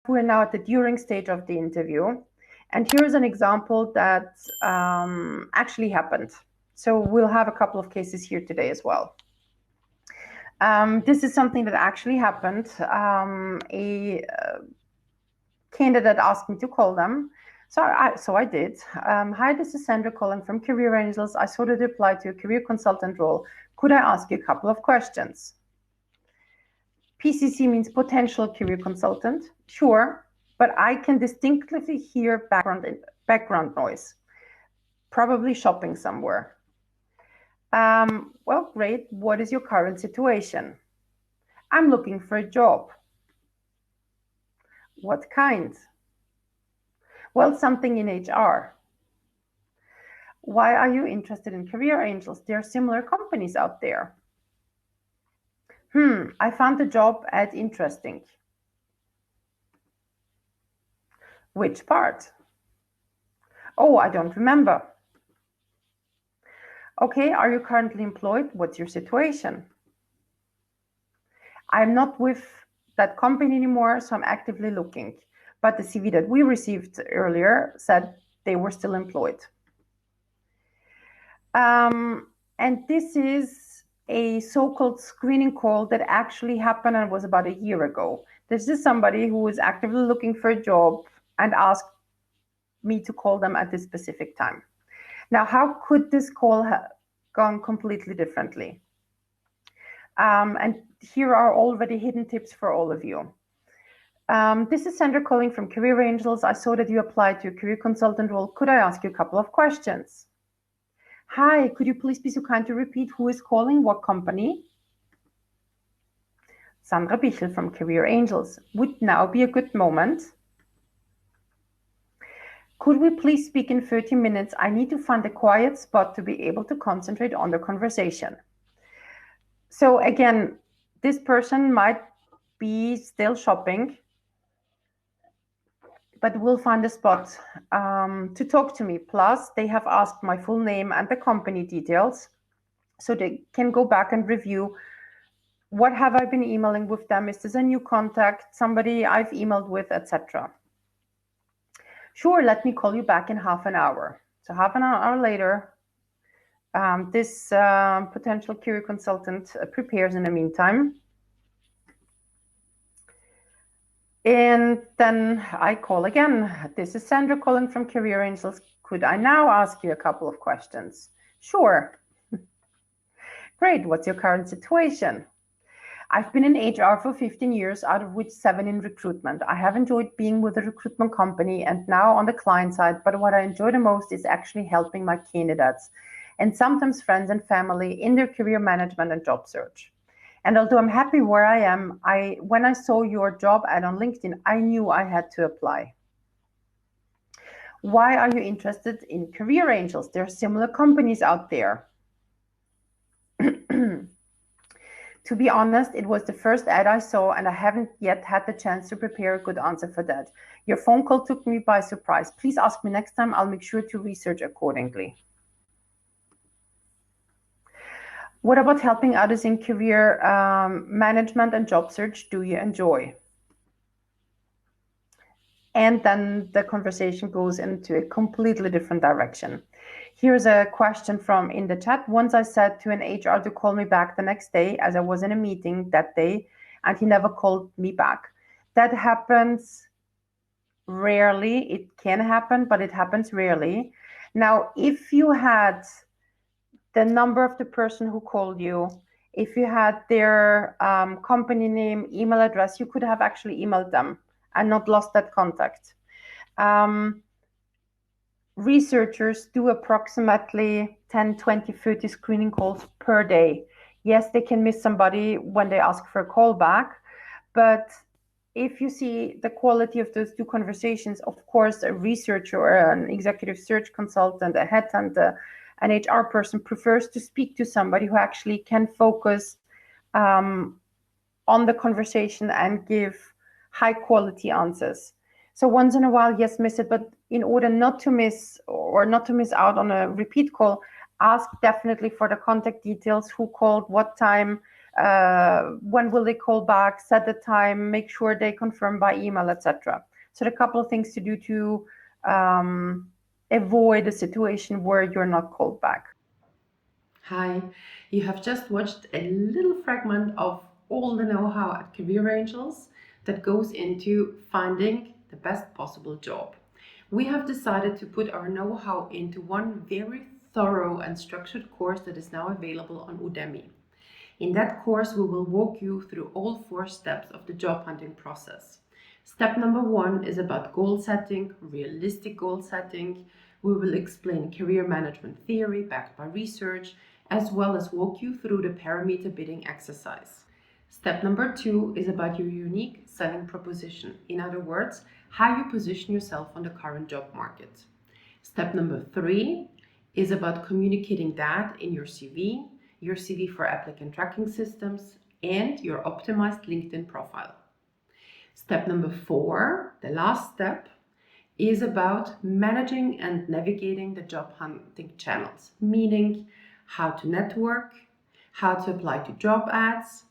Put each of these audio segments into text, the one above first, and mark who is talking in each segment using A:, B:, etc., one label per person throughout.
A: we're now at the during stage of the interview. And here's an example that actually happened. So we'll have a couple of cases here today as well. This is something that actually happened. A candidate asked me to call them. So I did. Hi, this is Sandra calling from Career Angels. I saw that you applied to a career consultant role. Could I ask you a couple of questions? PCC means potential career consultant. Sure, but I can distinctly hear background noise. Probably shopping somewhere. Well, great. What is your current situation? I'm looking for a job. What kind? Well, something in HR. Why are you interested in Career Angels? There are similar companies out there. I found the job ad interesting. Which part? Oh, I don't remember. Okay, are you currently employed? What's your situation? I'm not with that company anymore, so I'm actively looking. But the CV that we received earlier said they were still employed. And this is a so-called screening call that actually happened and was about a year ago. This is somebody who was actively looking for a job and asked me to call them at this specific time. Now, how could this call have gone completely differently? And here are already hidden tips for all of you. This is Sandra calling from Career Angels. I saw that you applied to a career consultant role. Could I ask you a couple of questions? Hi, could you please be so kind to repeat who is calling, what company? Sandra Bichel from Career Angels. Would now be a good moment? Could we please speak in 30 minutes? I need to find a quiet spot to be able to concentrate on the conversation. So again, this person might be still shopping, but will find a spot to talk to me. Plus, they have asked my full name and the company details, so they can go back and review what have I been emailing with them. Is this a new contact, somebody I've emailed with, etc. Sure, let me call you back in half an hour. So half an hour later, this potential career consultant prepares in the meantime. And then I call again. This is Sandra calling from Career Angels. Could I now ask you a couple of questions? Sure. Great. What's your current situation? I've been in HR for 15 years, out of which 7 in recruitment. I have enjoyed being with a recruitment company and now on the client side, but what I enjoy the most is actually helping my candidates and sometimes friends and family in their career management and job search. And although I'm happy where I am, when I saw your job ad on LinkedIn, I knew I had to apply. Why are you interested in Career Angels? There are similar companies out there. To be honest, it was the first ad I saw and I haven't yet had the chance to prepare a good answer for that. Your phone call took me by surprise. Please ask me next time. I'll make sure to research accordingly. What about helping others in career management and job search do you enjoy? And then the conversation goes into a completely different direction. Here's a question from in the chat. Once I said to an HR to call me back the next day as I was in a meeting that day, and he never called me back. That happens rarely. It can happen, but it happens rarely. Now, if you had the number of the person who called you, if you had their company name, email address, you could have actually emailed them and not lost that contact. Researchers do approximately 10, 20, 30 screening calls per day. Yes, they can miss somebody when they ask for a call back, but if you see the quality of those 2 conversations, of course, a researcher or an executive search consultant, a headhunter, an HR person prefers to speak to somebody who actually can focus on the conversation and give high quality answers. So once in a while, yes, miss it, but in order not to miss or not to miss out on a repeat call, ask definitely for the contact details, who called, what time, when will they call back, set the time, make sure they confirm by email, etc. So a couple of things to do to avoid a situation where you're not called back.
B: Hi, you have just watched a little fragment of all the know-how at Career Angels that goes into finding the best possible job. We have decided to put our know-how into one very thorough and structured course that is now available on Udemy. In that course, we will walk you through all 4 steps of the job hunting process. Step number 1 is about goal setting, realistic goal setting. We will explain career management theory backed by research, as well as walk you through the parameter bidding exercise. Step number 2 is about your unique selling proposition. In other words, how you position yourself on the current job market. Step number 3 is about communicating that in your CV for applicant tracking systems, and your optimized LinkedIn profile. Step number 4, the last step, is about managing and navigating the job hunting channels, meaning how to network, how to apply to job ads,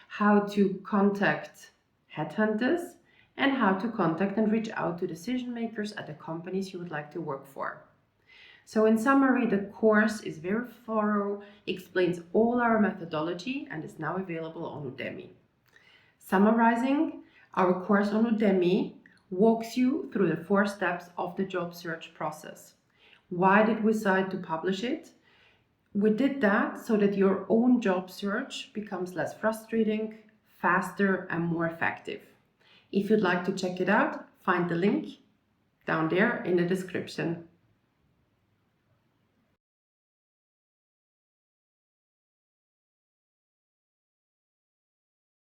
B: how to contact headhunters, and how to contact and reach out to decision makers at the companies you would like to work for. So in summary, the course is very thorough, explains all our methodology, and is now available on Udemy. Summarizing, our course on Udemy walks you through the 4 steps of the job search process. Why did we decide to publish it? We did that so that your own job search becomes less frustrating, faster, and more effective. If you'd like to check it out, find the link down there in the description.